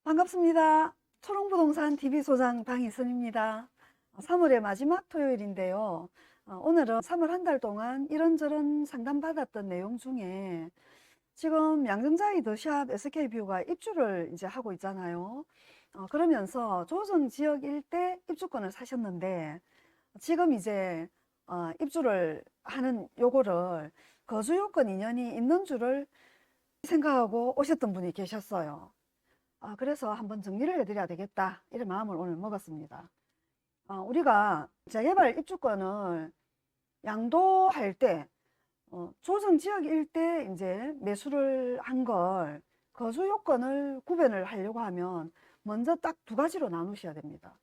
반갑습니다. 초롱부동산 TV소장 방희선입니다. 3월의 마지막 토요일인데요. 오늘은 3월 한 달 동안 이런저런 상담받았던 내용 중에 지금 양정자이 더샵 SK뷰가 입주를 이제 하고 있잖아요. 그러면서 조정지역 일대 입주권을 사셨는데 지금 이제 입주를 하는 요거를 거주요건 인연이 있는 줄을 생각하고 오셨던 분이 계셨어요. 그래서 한번 정리를 해드려야 되겠다, 이런 마음을 오늘 먹었습니다. 우리가 재개발 입주권을 양도할 때 조정지역 일대 이제 매수를 한 걸 거주 요건을 구별을 하려고 하면 먼저 딱 두 가지로 나누셔야 됩니다.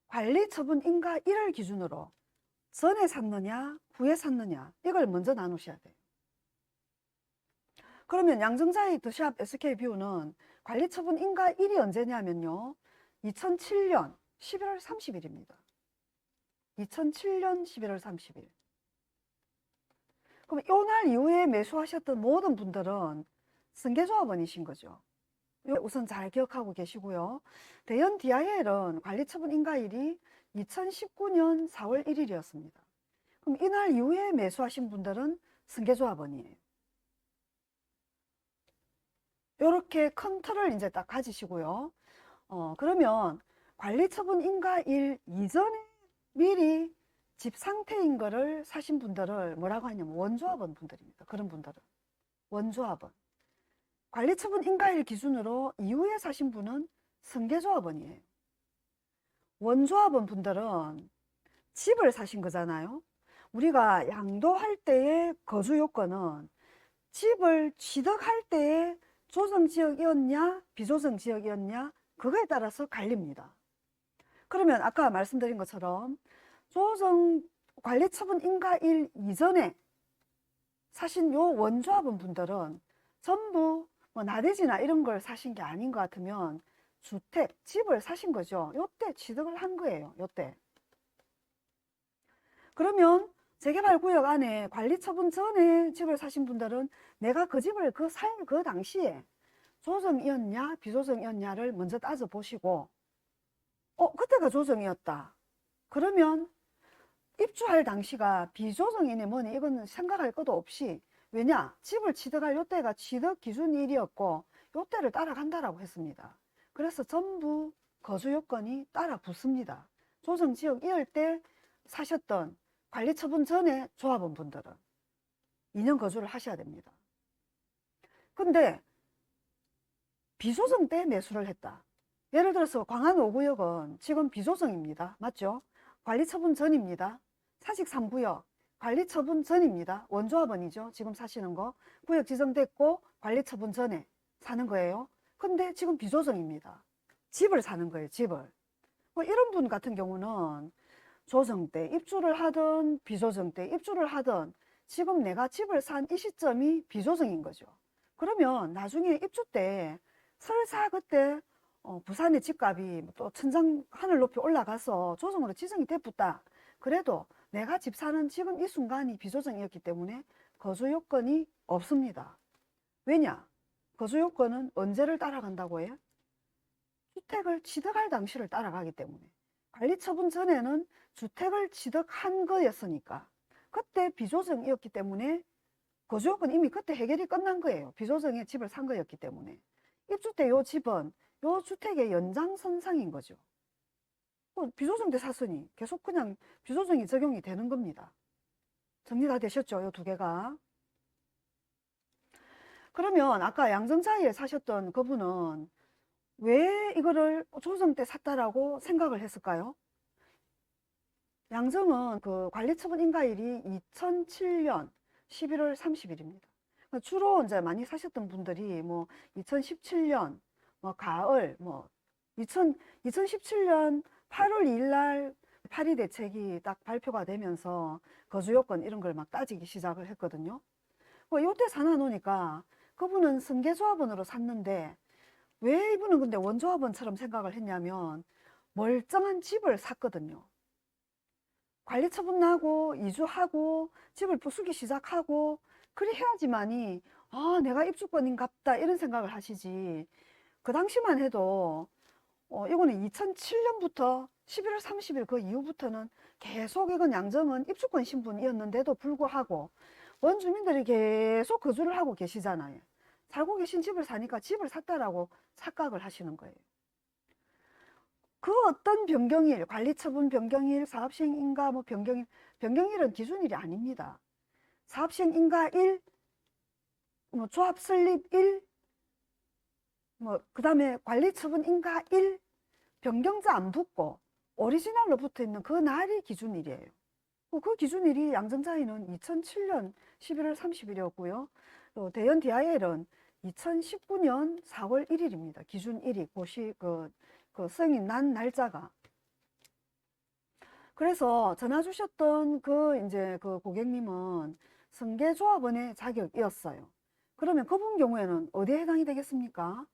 관리처분 인가 1을 기준으로 전에 샀느냐 후에 샀느냐, 이걸 먼저 나누셔야 돼요. 그러면 양정자이 더샵 SK뷰는 관리처분 인가 1이 언제냐면요, 2007년 11월 30일입니다. 2007년 11월 30일. 그럼 이날 이후에 매수하셨던 모든 분들은 승계조합원이신 거죠. 우선 잘 기억하고 계시고요. 대연 DIL은 관리처분 인가일이 2019년 4월 1일이었습니다. 그럼 이날 이후에 매수하신 분들은 승계조합원이에요. 이렇게 큰 틀을 이제 딱 가지시고요. 그러면 관리처분 인가일 이전에 미리 집 상태인 거를 사신 분들을 뭐라고 하냐면 원조합원 분들입니다. 그런 분들은 원조합원. 관리처분 인가일 기준으로 이후에 사신 분은 승계조합원이에요. 원조합원 분들은 집을 사신 거잖아요. 우리가 양도할 때의 거주 요건은 집을 취득할 때의 조정지역이었냐 비조정지역이었냐, 그거에 따라서 갈립니다. 그러면 아까 말씀드린 것처럼 조정 관리처분 인가일 이전에 사신 요 원조합원 분들은 전부 뭐 나대지나 이런 걸 사신 게 아닌 것 같으면 주택, 집을 사신 거죠. 요때 취득을 한 거예요. 요때. 그러면 재개발 구역 안에 관리처분 전에 집을 사신 분들은 내가 그 집을 살 그 당시에 조정이었냐 비조정이었냐를 먼저 따져보시고, 그때가 조정이었다. 그러면 입주할 당시가 비조정이네 뭐니 이건 생각할 것도 없이, 왜냐? 집을 취득할 요때가 취득 기준 일이었고 요때를 따라간다라고 했습니다. 그래서 전부 거주 요건이 따라 붙습니다. 조정지역 이을 때 사셨던 관리처분 전에 조합원 분들은 2년 거주를 하셔야 됩니다. 근데 비조정 때 매수를 했다. 예를 들어서 광안 5구역은 지금 비조정입니다. 맞죠? 관리처분 전입니다. 사직 3구역 관리처분 전입니다. 원조합원이죠. 지금 사시는 거. 구역 지정됐고 관리처분 전에 사는 거예요. 근데 지금 비조정입니다. 집을 사는 거예요. 집을. 이런 분 같은 경우는 조정 때 입주를 하든 비조정 때 입주를 하든 지금 내가 집을 산 이 시점이 비조정인 거죠. 그러면 나중에 입주 때 설사 그때 부산의 집값이 또 천장 하늘 높이 올라가서 조정으로 지정이 됐다. 그래도 내가 집 사는 지금 이 순간이 비조정이었기 때문에 거주 요건이 없습니다. 왜냐? 거주 요건은 언제를 따라간다고 해요? 주택을 취득할 당시를 따라가기 때문에. 관리처분 전에는 주택을 취득한 거였으니까 그때 비조정이었기 때문에 거주 요건 이미 그때 해결이 끝난 거예요. 비조정의 집을 산 거였기 때문에. 입주 때 요 집은 요 주택의 연장선상인 거죠. 비조정 때 샀으니 계속 그냥 비조정이 적용이 되는 겁니다. 정리 다 되셨죠? 요 두 개가. 그러면 아까 양정자이에 사셨던 그분은 왜 이거를 조정 때 샀다라고 생각을 했을까요? 양정은 그 관리처분 인가일이 2007년 11월 30일입니다. 주로 이제 많이 사셨던 분들이 뭐 2017년 뭐 가을 뭐 2017년 8월 2일 날 파리 대책이 딱 발표가 되면서 거주 요건 이런 걸 막 따지기 시작을 했거든요. 요때 사놔놓으니까 그분은 승계조합원으로 샀는데, 왜 이분은 근데 원조합원처럼 생각을 했냐면 멀쩡한 집을 샀거든요. 관리처분 나고 이주하고 집을 부수기 시작하고 그래 해야지만이 내가 입주권인갑다 이런 생각을 하시지, 그 당시만 해도 이거는 2007년부터 11월 30일 그 이후부터는 계속 이건 양정은 입주권 신분이었는데도 불구하고 원주민들이 계속 거주를 하고 계시잖아요. 살고 계신 집을 사니까 집을 샀다라고 착각을 하시는 거예요. 그 어떤 변경일, 관리처분 변경일, 사업시행 인가 뭐 변경일은 기준일이 아닙니다. 사업시행 인가 일, 뭐 조합 설립 일, 뭐 그다음에 관리처분 인가 일, 변경자 안 붙고 오리지널로 붙어 있는 그 날이 기준일이에요. 그 기준일이 양정자이는 2007년 11월 30일이었고요. 또 대연 DIL은 2019년 4월 1일입니다. 기준일이 그 승인 난 날짜가. 그래서 전화 주셨던 이제 그 고객님은 승계조합원의 자격이었어요. 그러면 그분 경우에는 어디에 해당이 되겠습니까?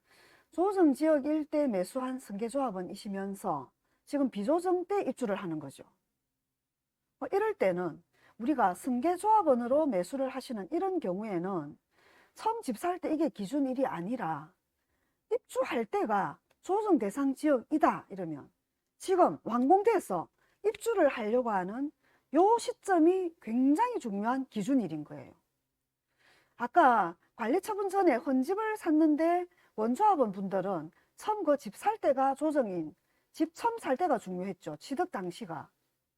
조정지역 일대 매수한 승계조합원이시면서 지금 비조정 때 입주를 하는 거죠. 이럴 때는 우리가 승계조합원으로 매수를 하시는 이런 경우에는 처음 집 살 때 이게 기준일이 아니라 입주할 때가 조정 대상 지역이다 이러면 지금 완공돼서 입주를 하려고 하는 요 시점이 굉장히 중요한 기준일인 거예요. 아까 관리처분 전에 헌집을 샀는데 원조합원 분들은 처음 그 집 살 때가 조정인, 집 처음 살 때가 중요했죠. 취득 당시가.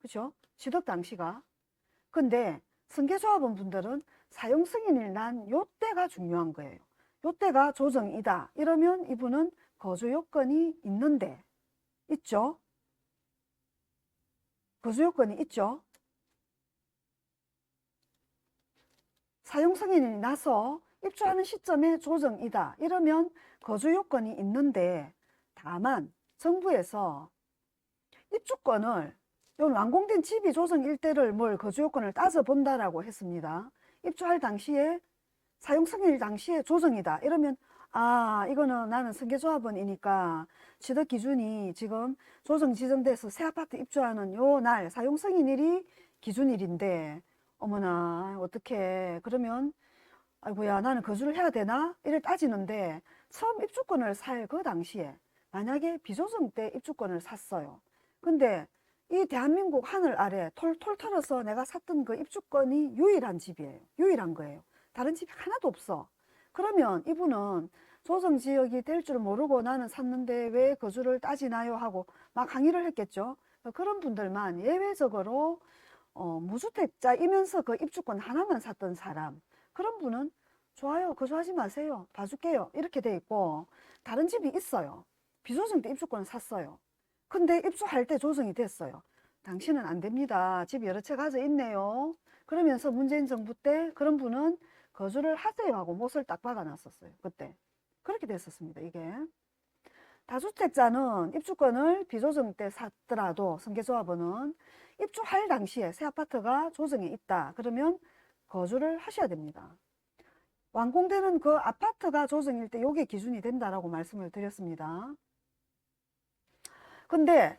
그죠? 취득 당시가. 근데 승계조합원 분들은 사용 승인일 난 요때가 중요한 거예요. 요때가 조정이다. 이러면 이분은 거주 요건이 있는데, 있죠? 거주 요건이 있죠? 사용 승인이 나서 입주하는 시점에 조정이다. 이러면 거주 요건이 있는데, 다만 정부에서 입주권을 완공된 집이 조정 일대를 거주 요건을 따져 본다라고 했습니다. 입주할 당시에 사용 승인일 당시에 조정이다. 이러면 이거는 나는 승계조합원이니까 취득 기준이 지금 조정 지정돼서 새 아파트 입주하는 요 날 사용 승인일이 기준일인데 어머나 어떡해. 그러면 아이고야 나는 거주를 해야 되나? 이를 따지는데 처음 입주권을 살 그 당시에 만약에 비조정 때 입주권을 샀어요. 근데 이 대한민국 하늘 아래 톨톨 털어서 내가 샀던 그 입주권이 유일한 집이에요. 유일한 거예요. 다른 집이 하나도 없어. 그러면 이분은 조정지역이 될 줄 모르고 나는 샀는데 왜 거주를 따지나요? 하고 막 항의를 했겠죠. 그런 분들만 예외적으로 무주택자이면서 그 입주권 하나만 샀던 사람, 그런 분은 좋아요, 거주하지 마세요, 봐줄게요 이렇게 돼 있고, 다른 집이 있어요. 비조정 때 입주권을 샀어요. 근데 입주할 때 조정이 됐어요. 당신은 안 됩니다. 집 여러 채 가져 있네요. 그러면서 문재인 정부 때 그런 분은 거주를 하세요 하고 못을 딱 박아놨었어요. 그때 그렇게 됐었습니다. 이게 다주택자는 입주권을 비조정 때 샀더라도 승계조합원은 입주할 당시에 새 아파트가 조정에 있다 그러면 거주를 하셔야 됩니다. 완공되는 그 아파트가 조정일 때 이게 기준이 된다라고 말씀을 드렸습니다. 근데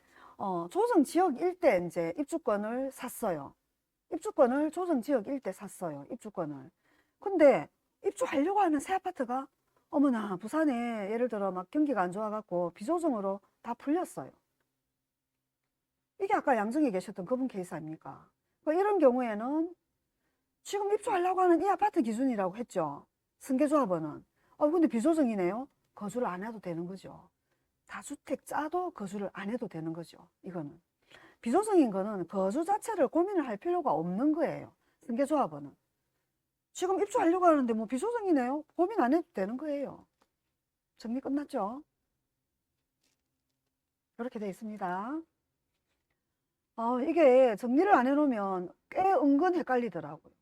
조정 지역 일대 이제 입주권을 샀어요. 입주권을 조정 지역 일대 샀어요. 입주권을. 근데 입주하려고 하는 새 아파트가 어머나 부산에 예를 들어 막 경기가 안 좋아갖고 비조정으로 다 풀렸어요. 이게 아까 양정에 계셨던 그분 케이스 아닙니까? 이런 경우에는 지금 입주하려고 하는 이 아파트 기준이라고 했죠. 승계조합원은. 근데 비조정이네요. 거주를 안 해도 되는 거죠. 다주택자도 거주를 안 해도 되는 거죠. 이거는. 비조정인 거는 거주 자체를 고민을 할 필요가 없는 거예요. 승계조합원은. 지금 입주하려고 하는데 뭐 비조정이네요. 고민 안 해도 되는 거예요. 정리 끝났죠? 이렇게 돼 있습니다. 이게 정리를 안 해놓으면 꽤 은근 헷갈리더라고요.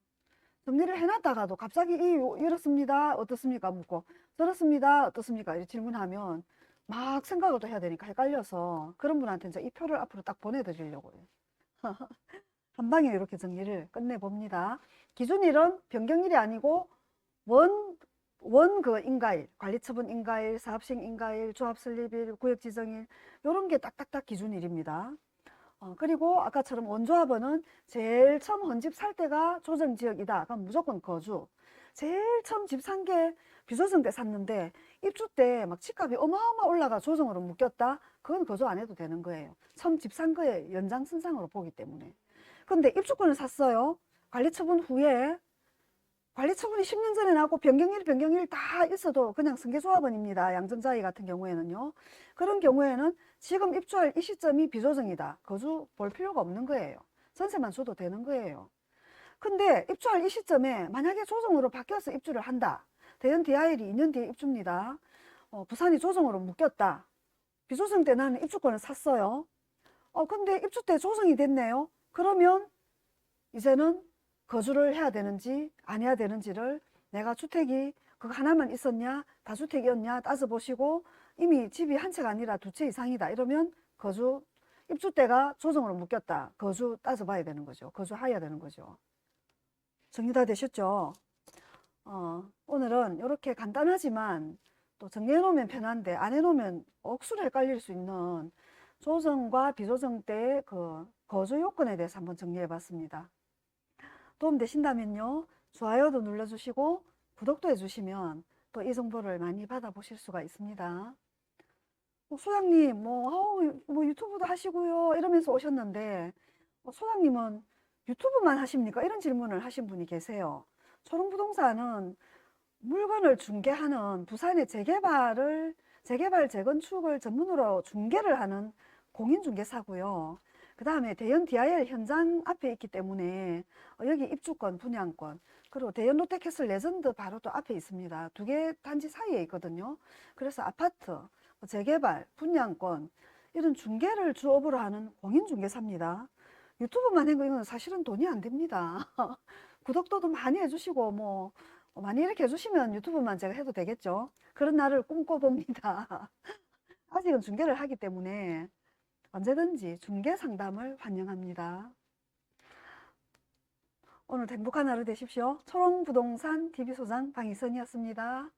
정리를 해놨다가도 갑자기 이렇습니다. 어떻습니까? 묻고 저렇습니다. 어떻습니까? 이렇게 질문하면 막 생각을 또 해야 되니까 헷갈려서 그런 분한테 이제 이 표를 앞으로 딱 보내드리려고요. 한 방에 이렇게 정리를 끝내봅니다. 기준일은 변경일이 아니고 그 인가일, 관리처분 인가일, 사업시행 인가일, 조합설립일, 구역지정일 이런 게 딱딱딱 기준일입니다. 그리고 아까처럼 원조합원은 제일 처음 헌집 살 때가 조정지역이다. 그럼 무조건 거주. 제일 처음 집 산 게 비조정 때 샀는데 입주 때 막 집값이 어마어마 올라가 조정으로 묶였다? 그건 거주 안 해도 되는 거예요. 처음 집 산 거에 연장선상으로 보기 때문에. 근데 입주권을 샀어요. 관리처분 후에 관리처분이 10년 전에 나고 변경일 다 있어도 그냥 승계조합원입니다. 양정자이 같은 경우에는요. 그런 경우에는 지금 입주할 이 시점이 비조정이다. 거주 볼 필요가 없는 거예요. 전세만 줘도 되는 거예요. 근데 입주할 이 시점에 만약에 조정으로 바뀌어서 입주를 한다. 대연 DIL이 2년 뒤에 입주입니다. 부산이 조정으로 묶였다. 비조정 때 나는 입주권을 샀어요. 근데 입주 때 조정이 됐네요. 그러면 이제는 거주를 해야 되는지 안 해야 되는지를 내가 주택이 그거 하나만 있었냐 다주택이었냐 따져보시고 이미 집이 한 채가 아니라 두 채 이상이다 이러면 거주 입주 때가 조정으로 묶였다. 거주 따져봐야 되는 거죠. 거주해야 되는 거죠. 정리 다 되셨죠? 오늘은 이렇게 간단하지만 또 정리해 놓으면 편한데 안 해 놓으면 억수로 헷갈릴 수 있는 조정과 비조정 때의 그 거주 요건에 대해서 한번 정리해 봤습니다. 도움 되신다면요, 좋아요도 눌러주시고 구독도 해주시면 또 이 정보를 많이 받아보실 수가 있습니다. 소장님, 뭐 유튜브도 하시고요 이러면서 오셨는데 소장님은 유튜브만 하십니까? 이런 질문을 하신 분이 계세요. 초롱부동산은 물건을 중개하는 부산의 재개발 재건축을 전문으로 중개를 하는 공인중개사고요. 그 다음에 대연 DIL 현장 앞에 있기 때문에 여기 입주권, 분양권, 그리고 대연 롯데캐슬 레전드 바로 또 앞에 있습니다. 두 개 단지 사이에 있거든요. 그래서 아파트, 재개발, 분양권 이런 중개를 주업으로 하는 공인중개사입니다. 유튜브만 한 거 이건 사실은 돈이 안 됩니다. 구독도 많이 해주시고 뭐 많이 이렇게 해주시면 유튜브만 제가 해도 되겠죠. 그런 날을 꿈꿔봅니다. 아직은 중개를 하기 때문에 언제든지 중개 상담을 환영합니다. 오늘도 행복한 하루 되십시오. 초롱부동산 TV소장 방희선이었습니다.